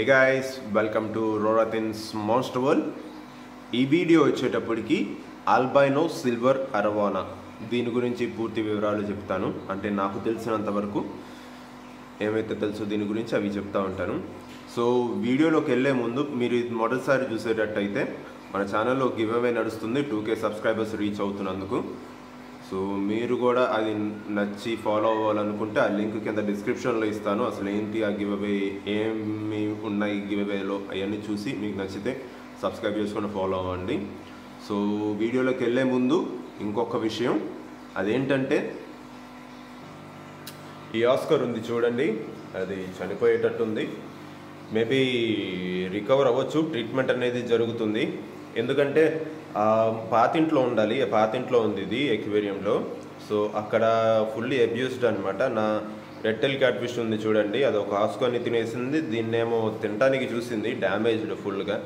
Hey guys, welcome to Rorathin's Monster World. ఈ video వచ్చేటప్పటికి ఆల్బైనో silver అరవానా దీని గురించి పూర్తి వివరాలు చెప్తాను. అంటే నాకు తెలిసినంత వరకు ఏమైతే తెలుసో దీని గురించి అవి చెప్తా ఉంటాను. సో వీడియోలోకి వెళ్ళే ముందు మీరు ఇది మొదటిసారి చూసేటట్టయితే మన ఛానల్లో గివ్ అవే నడుస్తుంది. 2K subscribers reach అవుతున్నందుకు. సో మీరు కూడా అది నచ్చి ఫాలో అవ్వాలనుకుంటే ఆ లింక్ కింద డిస్క్రిప్షన్లో ఇస్తాను. అసలు ఏంటి ఆ గివ్ అవే, ఏమి ఉన్నాయి గివ్ అవేలో అవన్నీ చూసి మీకు నచ్చితే సబ్స్క్రైబ్ చేసుకొని ఫాలో అవ్వండి. సో వీడియోలోకి వెళ్ళే ముందు ఇంకొక విషయం, అదేంటంటే ఈ ఆస్కర్ ఉంది చూడండి, అది చనిపోయేటట్టుంది. మేబీ రికవర్ అవ్వచ్చు, ట్రీట్మెంట్ అనేది జరుగుతుంది. ఎందుకంటే పాతింట్లో ఉండాలి, పాతింట్లో ఉంది ఇది ఎక్వేరియంలో. సో అక్కడ ఫుల్లీ అబ్యూస్డ్ అనమాట. నా రెడ్ టెయిల్ క్యాట్ ఫిష్ ఉంది చూడండి, అది ఒక ఆస్కొని తినేసింది, దీన్నేమో తినడానికి చూసింది, డ్యామేజ్డ్ ఫుల్గా.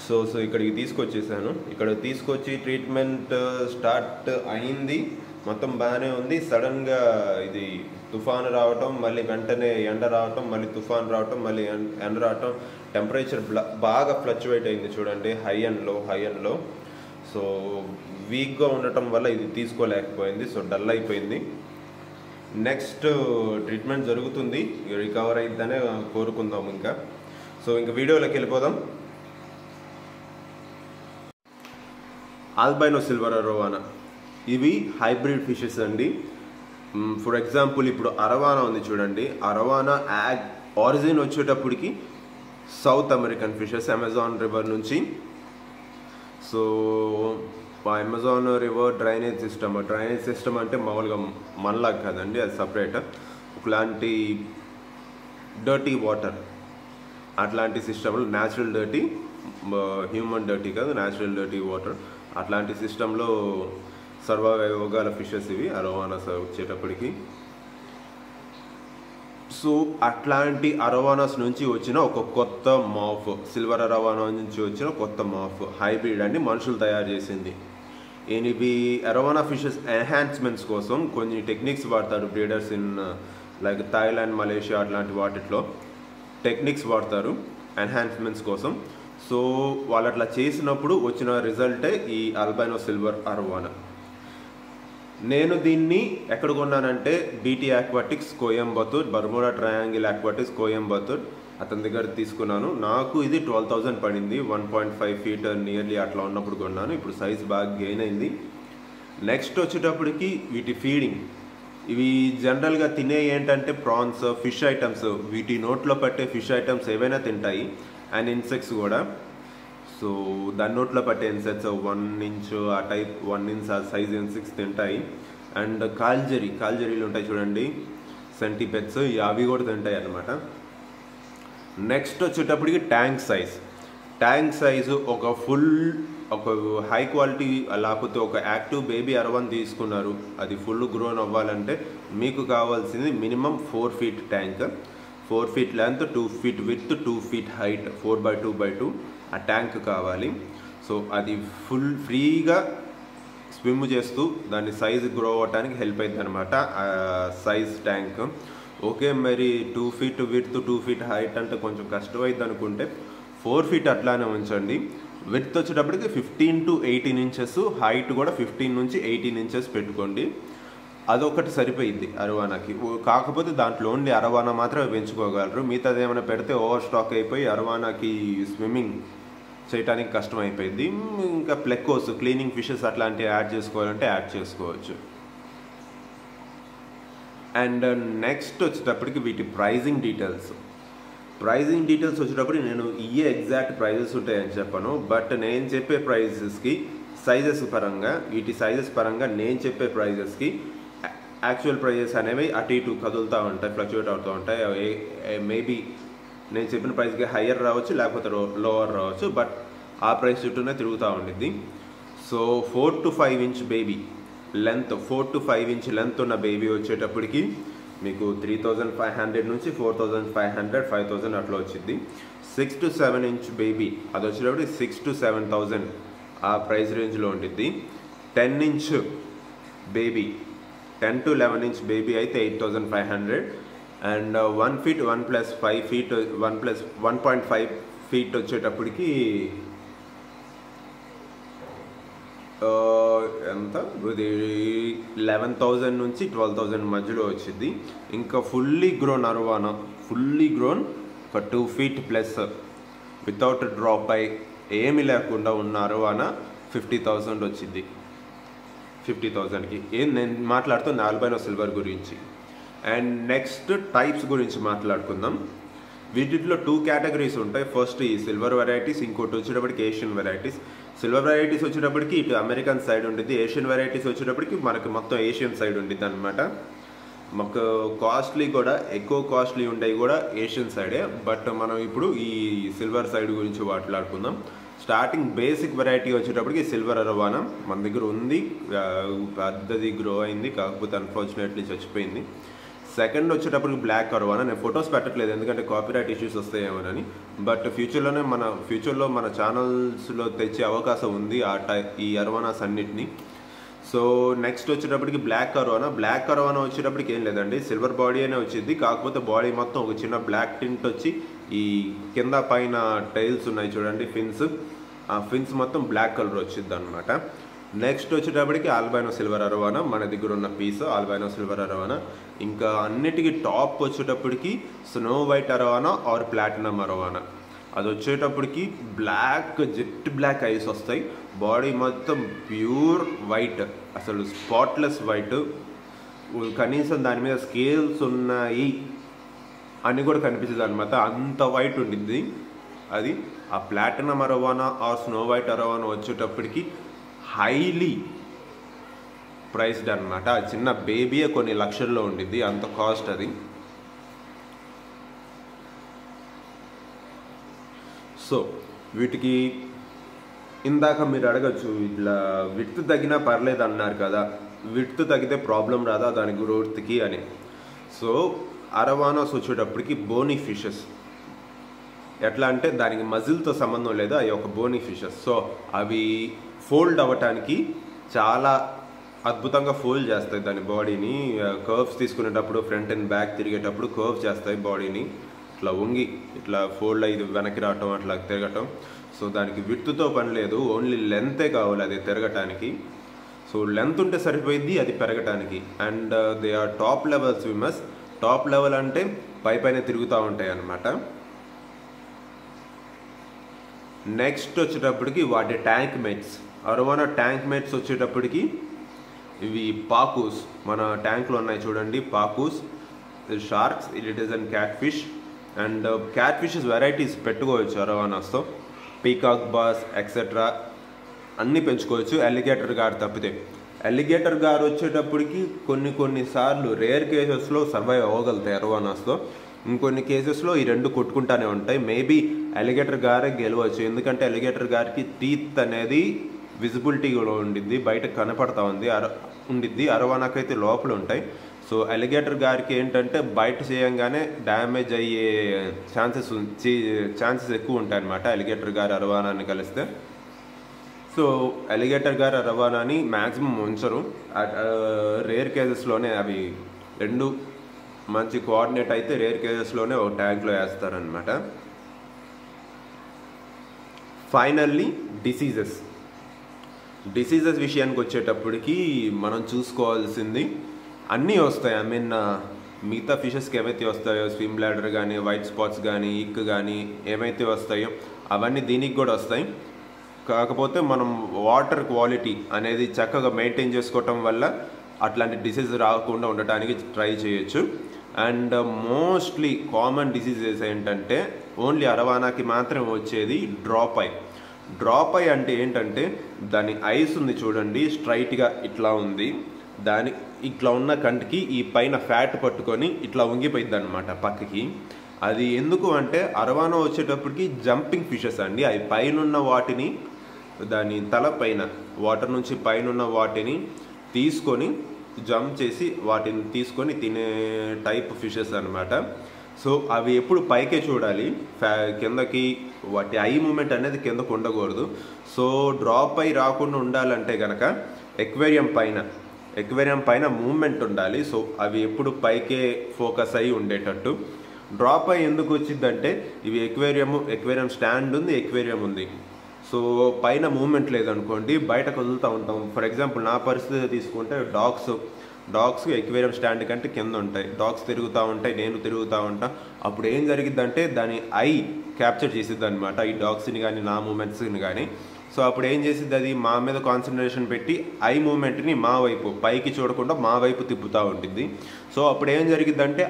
సో ఇక్కడికి తీసుకొచ్చేసాను. ఇక్కడ తీసుకొచ్చి ట్రీట్మెంట్ స్టార్ట్ అయింది, మొత్తం బాగానే ఉంది. సడన్గా ఇది తుఫాను రావటం, మళ్ళీ వెంటనే ఎండ రావటం, మళ్ళీ తుఫాను రావటం, మళ్ళీ ఎండ రావటం, టెంపరేచర్ బాగా ఫ్లక్చువేట్ అయింది చూడండి, హై అండ్ లో. సో వీక్గా ఉండటం వల్ల ఇది తీసుకోలేకపోయింది, సో డల్ అయిపోయింది. నెక్స్ట్ ట్రీట్మెంట్ జరుగుతుంది, రికవర్ అయిద్దనే కోరుకుందాం ఇంకా. సో ఇంకా వీడియోలోకి వెళ్ళిపోదాం. ఆల్బైనో సిల్వర్ అరోవానా ఇవి హైబ్రిడ్ ఫిషెస్ అండి. ఫర్ ఎగ్జాంపుల్ ఇప్పుడు అరవానా ఉంది చూడండి, అరవానా ఆరిజిన్ వచ్చేటప్పటికి South American fishes, Amazon river నుంచి. So Amazon river drainage system అంటే మామూలుగా మనలాగా కాదండి, అది సపరేట్. ఒకలాంటి డర్టీ వాటర్, అట్లాంటి సిస్టంలో న్యాచురల్ డర్టీ, హ్యూమన్ డర్టీ కాదు, న్యాచురల్ డర్టీ వాటర్, అట్లాంటి సిస్టంలో సర్వైవ్ అవ్వగల ఫిషెస్ ఇవి అరోవానాస్ వచ్చేటప్పటికి. సో అట్లాంటి అరోవానాస్ నుంచి వచ్చిన ఒక కొత్త మాఫ్, సిల్వర్ అరోవానా నుంచి వచ్చిన కొత్త మాఫ్, హైబ్రిడ్ అండి, మనుషులు తయారు చేసింది. ఇవి అరోవానా ఫిషెస్ ఎన్హాన్స్మెంట్స్ కోసం కొన్ని టెక్నిక్స్ వాడతారు breeders in like Thailand, Malaysia అట్లాంటి వాటిలో టెక్నిక్స్ వాడతారు ఎన్హాన్స్మెంట్స్ కోసం. సో వాళ్ళు అట్లా చేసినప్పుడు వచ్చిన రిజల్టే ఈ ఆల్బైనో సిల్వర్ అరోవానా. నేను దీన్ని ఎక్కడ కొన్నానంటే BT aquatics Coimbatore, Bermuda Triangle aquatics Coimbatore, అతని దగ్గర తీసుకున్నాను. నాకు ఇది 12,000 పడింది. 1.5 feet నియర్లీ అట్లా ఉన్నప్పుడు కొన్నాను. ఇప్పుడు సైజ్ బాగా గెయిన్ అయింది. నెక్స్ట్ వచ్చేటప్పటికి వీటి ఫీడింగ్, ఇవి జనరల్గా తినే ఏంటంటే ప్రాన్స్, ఫిష్ ఐటమ్స్, వీటి నోట్లో పట్టే ఫిష్ ఐటమ్స్ ఏవైనా తింటాయి, అండ్ ఇన్సెక్ట్స్ కూడా. సో దాని నోట్లో పట్టే ఇన్సెక్ట్స్ 1 inch ఆ టైప్, 1 inch ఆ సైజ్ ఇన్సెక్ట్స్ తింటాయి. అండ్ కాల్జరీలు ఉంటాయి చూడండి, సెంటిపెట్స్, అవి కూడా తింటాయి అన్నమాట. నెక్స్ట్ వచ్చేటప్పటికి ట్యాంక్ సైజు ఒక హై క్వాలిటీ, లేకపోతే ఒక యాక్టివ్ బేబీ అరవన్ తీసుకున్నారు, అది ఫుల్ గ్రోన్ అవ్వాలంటే మీకు కావాల్సింది minimum 4 feet tank, 4 feet length, 2 feet width, 2 feet height, 4x2x2 ఆ ట్యాంక్ కావాలి. సో అది ఫుల్ ఫ్రీగా స్విమ్ చేస్తూ దాని సైజ్ గ్రో అవ్వడానికి హెల్ప్ అవుతుంది అనమాట ఆ సైజ్ ట్యాంక్. ఓకే, మరి 2 feet విడ్త్, 2 feet హైట్ అంటే కొంచెం కష్టమైంది అనుకుంటే 4 feet అట్లానే ఉంచండి. విడ్త్ వచ్చేటప్పటికి 15 to 18 inches, హైట్ కూడా 15 నుంచి 18 inches పెట్టుకోండి. అదొకటి సరిపోయింది అరవానాకి. కాకపోతే దాంట్లో ఓన్లీ అరవానా మాత్రమే పెంచుకోగలరు, మిగతాది ఏమైనా పెడితే ఓవర్ స్టాక్ అయిపోయి అరవానాకి స్విమ్మింగ్ చేయడానికి కష్టం అయిపోయింది. ఇంకా ప్లెకోస్, క్లీనింగ్ ఫిషెస్ అట్లాంటివి యాడ్ చేసుకోవాలంటే యాడ్ చేసుకోవచ్చు. అండ్ నెక్స్ట్ వచ్చేటప్పటికి వీటి ప్రైజింగ్ డీటెయిల్స్ వచ్చేటప్పుడు నేను ఇయే ఎగ్జాక్ట్ ప్రైజెస్ ఉంటాయని చెప్పను, బట్ నేను చెప్పే ప్రైజెస్కి సైజెస్ పరంగా, వీటి సైజెస్ పరంగా నేను చెప్పే ప్రైజెస్కి యాక్చువల్ ప్రైజెస్ అనేవి అటు ఇటు కదులుతూ ఉంటాయి, ఫ్లక్చువేట్ అవుతూ ఉంటాయి. మేబీ నేను చెప్పిన ప్రైస్కి హయ్యర్ రావచ్చు, లేకపోతే లోవర్ రావచ్చు, బట్ ఆ ప్రైస్ చుట్టూనే తిరుగుతూ ఉండిద్ది. So 4 to 5 inch baby length, 4 to 5 inch length ఉన్న బేబీ వచ్చేటప్పటికి మీకు 3,500 నుంచి 4,500, 5,000 అట్లా వచ్చింది. 6 to 7 inch బేబీ అది వచ్చేటప్పటికి 6,000 to 7,000 ఆ ప్రైస్ రేంజ్లో ఉండిద్ది. 10 inch baby, 10 to 11 inch baby అయితే 8,500, అండ్ 1 feet 1 + 5 feet 1 + 1.5 feet వచ్చేటప్పటికి ఎంత ఇది 11,000 నుంచి 12,000 మధ్యలో వచ్చింది. ఇంకా ఫుల్లీ గ్రోన్ అరవానా, ఫుల్లీ గ్రోన్ ఒక 2 feet ప్లస్ వితౌట్ డ్రాప్ అయి ఏమి లేకుండా ఉన్న అరవానా 50,000 వచ్చింది. 50,000కి నేను మాట్లాడుతున్న ఆల్బైనో సిల్వర్ గురించి. అండ్ నెక్స్ట్ టైప్స్ గురించి మాట్లాడుకుందాం. వీటిలో 2 కేటగిరీస్ ఉంటాయి. ఫస్ట్ ఈ సిల్వర్ వెరైటీస్, ఇంకోటి వచ్చేటప్పటికి ఏషియన్ వెరైటీస్. సిల్వర్ వెరైటీస్ వచ్చేటప్పటికి ఇటు అమెరికన్ సైడ్ ఉండేది, ఏషియన్ వెరైటీస్ వచ్చేటప్పటికి మనకి మొత్తం ఏషియన్ సైడ్ ఉండేది అనమాట. మాకు కాస్ట్లీ కూడా ఎక్కువ కాస్ట్లీ ఉండేవి కూడా ఏషియన్ సైడే. బట్ మనం ఇప్పుడు ఈ సిల్వర్ సైడ్ గురించి మాట్లాడుకుందాం. స్టార్టింగ్ బేసిక్ వెరైటీ వచ్చేటప్పటికి సిల్వర్ అరవానా మన దగ్గర ఉంది, పెద్దది గ్రో అయింది, కాకపోతే అన్ఫార్చునేట్లీ చచ్చిపోయింది. సెకండ్ వచ్చేటప్పటికి బ్లాక్ అరవానా. నేను ఫొటోస్ పెట్టట్లేదు ఎందుకంటే కాపీరైట్ ఇష్యూస్ వస్తాయేమోనని. బట్ ఫ్యూచర్లో మన ఛానల్స్లో తెచ్చే అవకాశం ఉంది ఈ అరవానాస్ అన్నిటిని. సో నెక్స్ట్ వచ్చేటప్పటికి బ్లాక్ అరవానా. బ్లాక్ అరవానా వచ్చేటప్పటికి ఏం లేదండి, సిల్వర్ బాడీ అనే వచ్చింది, కాకపోతే బాడీ మొత్తం ఒక చిన్న బ్లాక్ టింట్ వచ్చి ఈ కింద పైన టైల్స్ ఉన్నాయి చూడండి, ఫిన్స్, ఆ ఫిన్స్ మొత్తం బ్లాక్ కలర్ వచ్చింది అనమాట. నెక్స్ట్ వచ్చేటప్పటికి ఆల్బైనో సిల్వర్ అరవానా, మన దగ్గర ఉన్న పీస్ ఆల్బైనో సిల్వర్ అరవానా. ఇంకా అన్నిటికీ టాప్ వచ్చేటప్పటికి స్నో వైట్ అరవానా ఆర్ ప్లాటినం అరవానా. అది వచ్చేటప్పటికి బ్లాక్ జెట్ బ్లాక్ ఐస్ వస్తాయి, బాడీ మొత్తం ప్యూర్ వైట్, అసలు స్పాట్లెస్ వైట్, కనీసం దాని మీద స్కేల్స్ ఉన్నాయి అని కూడా కనిపించదు అనమాట, అంత వైట్ ఉండిద్ది అది. ఆ ప్లాటినం అరవానా ఆర్ స్నో వైట్ అరవానా వచ్చేటప్పటికి హైలీ ప్రైస్డ్ అనమాట. ఆ చిన్న బేబీయే కొన్ని లక్షల్లో ఉండిద్ది, అంత కాస్ట్ అది. సో వీటికి ఇందాక మీరు అడగచ్చు, ఇట్లా విడ్త్ తగ్గినా పర్లేదు అన్నారు కదా, విడ్త్ తగ్గితే ప్రాబ్లం రాదా దాని గ్రోత్కి అని. సో అరవానాస్ వచ్చేటప్పటికి బోనీ ఫిషెస్. ఎట్లా అంటే దానికి మజిల్తో సంబంధం లేదు, అవి ఒక బోనీ ఫిషెస్. సో అవి ఫోల్డ్ అవ్వటానికి చాలా అద్భుతంగా ఫోల్డ్ చేస్తాయి దాని బాడీని. కర్వ్స్ తీసుకునేటప్పుడు ఫ్రంట్ అండ్ బ్యాక్ తిరిగేటప్పుడు కర్వ్ చేస్తాయి బాడీని, ఇట్లా వంగి ఇట్లా ఫోల్డ్ అయ్యి వెనక్కి రావటం, అట్లా తిరగటం. సో దానికి విడ్త్తో పని లేదు, ఓన్లీ లెంతే కావాలి అది తిరగటానికి. సో లెంత్ ఉంటే సరిపోయింది అది పెరగటానికి. And they are top level swimmers. Top level అంటే పైన తిరుగుతూ ఉంటాయి అన్నమాట. నెక్స్ట్ వచ్చేటప్పటికి వాటి tank mates. Arowana tank mates వచ్చేటప్పటికి ఇవి పాకూస్, మన ట్యాంక్లో ఉన్నాయి చూడండి pacus, sharks, it and cat fish. And cat fishes varieties పెట్టుకోవచ్చు అరవానాస్తో, పీకాక్ బాస్ ఎక్సెట్రా అన్నీ పెంచుకోవచ్చు, అలిగేటర్ గారు తప్పితే. అలిగేటర్ గారు వచ్చేటప్పటికి కొన్నిసార్లు రేర్ కేసెస్లో సర్వైవ్ అవ్వగలుగుతాయి అరవానాస్తో, ఇంకొన్ని కేసెస్లో ఈ రెండు కొట్టుకుంటానే ఉంటాయి. మేబీ అలిగేటర్ గారే గెలవచ్చు, ఎందుకంటే అలిగేటర్ గారికి టీత్ అనేది విజిబిలిటీలో ఉండిద్ది, బయట కనపడతా ఉండిద్ది, అరవానాకైతే లోపల ఉంటాయి. సో అలిగేటర్ గారికి ఏంటంటే బయట చేయంగానే డ్యామేజ్ అయ్యే ఛాన్సెస్ ఎక్కువ ఉంటాయి అన్నమాట అలిగేటర్ గారు అరవానాన్ని కలిస్తే. సో అలిగేటర్ గారు అరవానాని మ్యాక్సిమం ఉంచరు, రేర్ కేసెస్లోనే అవి రెండు మంచి కోఆర్డినేట్ అయితే రేర్ కేసెస్లోనే ఒక ట్యాంక్లో వేస్తారనమాట. ఫైనల్లీ డిసీజెస్ విషయానికి వచ్చేటప్పటికి మనం చూసుకోవాల్సింది అన్నీ వస్తాయి. ఐ మీన్ మిగతా ఫిషెస్కి ఏమైతే వస్తాయో స్విమ్ బ్లాడర్ కానీ వైట్ స్పాట్స్ కానీ ఇక్ కానీ ఏమైతే వస్తాయో అవన్నీ దీనికి కూడా వస్తాయి. కాకపోతే మనం వాటర్ క్వాలిటీ అనేది చక్కగా మెయింటైన్ చేసుకోవటం వల్ల అట్లాంటి డిసీజ్ రాకుండా ఉండటానికి ట్రై చేయొచ్చు. అండ్ మోస్ట్లీ కామన్ డిసీజెస్ ఏంటంటే ఓన్లీ అరవానాకి మాత్రమే వచ్చేది డ్రాప్ ఐ అంటే ఏంటంటే దాని ఐస్ ఉంది చూడండి, స్ట్రైట్గా ఇట్లా ఉంది, దాని ఇట్లా ఉన్న కంటికి ఈ పైన ఫ్యాట్ పట్టుకొని ఇట్లా వంగిపోయింది అనమాట పక్కకి. అది ఎందుకు అంటే అరవానా వచ్చేటప్పటికి జంపింగ్ ఫిషెస్ అండి, అవి పైన వాటిని దాని తల పైన వాటర్ నుంచి పైన వాటిని తీసుకొని జంప్ చేసి వాటిని తీసుకొని తినే టైప్ ఫిషెస్ అనమాట. సో అవి ఎప్పుడు పైకే చూడాలి, కిందకి వాటి ఐ మూమెంట్ అనేది కిందకు ఉండకూడదు. సో డ్రాప్ అయి రాకుండా ఉండాలంటే కనుక ఎక్వేరియం పైన మూమెంట్ ఉండాలి. సో అవి ఎప్పుడు పైకే ఫోకస్ అయ్యి ఉండేటట్టు. డ్రాప్ అయ్యి ఎందుకు వచ్చిందంటే ఇవి ఎక్వేరియం స్టాండ్ ఉంది, ఎక్వేరియం ఉంది. సో పైన మూమెంట్ లేదనుకోండి బయటకు వదులుతూ ఉంటాం. ఫర్ ఎగ్జాంపుల్ నా పరిస్థితి తీసుకుంటే డాగ్స్ ఎక్వేరియం స్టాండ్ కంటే కింద ఉంటాయి. డాగ్స్ తిరుగుతూ ఉంటాయి, నేను తిరుగుతూ ఉంటా. అప్పుడు ఏం జరిగిద్దంటే దాని ఐ క్యాప్చర్ చేసిద్ది అనమాట, ఈ డాగ్స్ని కానీ నా మూమెంట్స్ని కానీ. సో అప్పుడు ఏం చేసిద్ది, అది మా మీద కాన్సన్ట్రేషన్ పెట్టి ఐ మూమెంట్ని మా వైపు పైకి చూడకుండా మా వైపు తిప్పుతూ ఉంటుంది. సో అప్పుడు ఏం జరిగిద్దంటే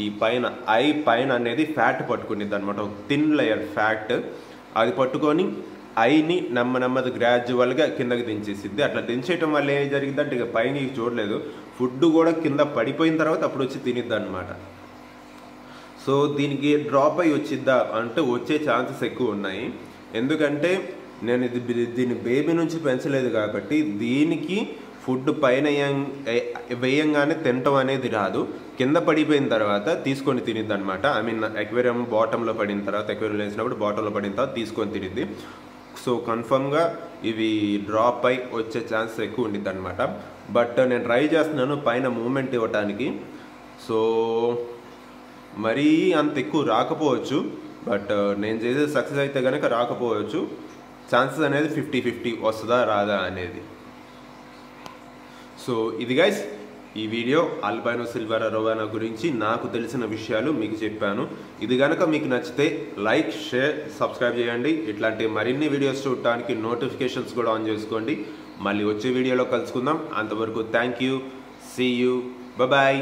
ఈ పైన ఐ పైన అనేది ఫ్యాట్ పట్టుకునిద్ది అనమాట, ఒక థిన్ లేయర్ ఫ్యాట్. అది పట్టుకొని ఐని నెమ్మది గ్రాడ్యువల్గా కిందకి దించేసిద్ది. అట్లా దించేయటం వల్ల ఏం జరిగిందంటే ఇక పైన చూడలేదు, ఫుడ్ కూడా కింద పడిపోయిన తర్వాత అప్పుడు వచ్చి తినిద్ది అనమాట. సో దీనికి డ్రాప్ అయ్యి వచ్చిద్దా అంటే వచ్చే ఛాన్సెస్ ఎక్కువ ఉన్నాయి. ఎందుకంటే నేను దీన్ని బేబీ నుంచి పెంచలేదు కాబట్టి దీనికి ఫుడ్ పైన వేయంగానే తినటం అనేది రాదు. కింద పడిపోయిన తర్వాత తీసుకొని తినిద్ది అనమాట. ఐ మీన్ ఎక్వేరియం బాటంలో పడిన తర్వాత, ఎక్వేరియం వేసినప్పుడు బాటంలో పడిన తర్వాత తీసుకొని తినిద్ది. సో కన్ఫర్మ్గా ఇవి డ్రాప్ అయి వచ్చే ఛాన్సెస్ ఎక్కువ ఉండిద్ది అనమాట. బట్ నేను ట్రై చేస్తున్నాను పైన మూమెంట్ ఇవ్వటానికి. సో మరీ అంత ఎక్కువ రాకపోవచ్చు, బట్ నేను చేసేది సక్సెస్ అయితే కనుక రాకపోవచ్చు. ఛాన్సెస్ అనేది 50-50 వస్తుందా రాదా అనేది. సో ఇది గైస్ ఈ వీడియో ఆల్బైనో సిల్వర్ అరోవానా గురించి నాకు తెలిసిన విషయాలు మీకు చెప్పాను. ఇది కనుక మీకు నచ్చితే లైక్, షేర్, సబ్స్క్రైబ్ చేయండి. ఇట్లాంటి మరిన్ని వీడియోస్ చూడటానికి నోటిఫికేషన్స్ కూడా ఆన్ చేసుకోండి. మళ్ళీ వచ్చే వీడియోలో కలుసుకుందాం. అంతవరకు thank you, see you, bye.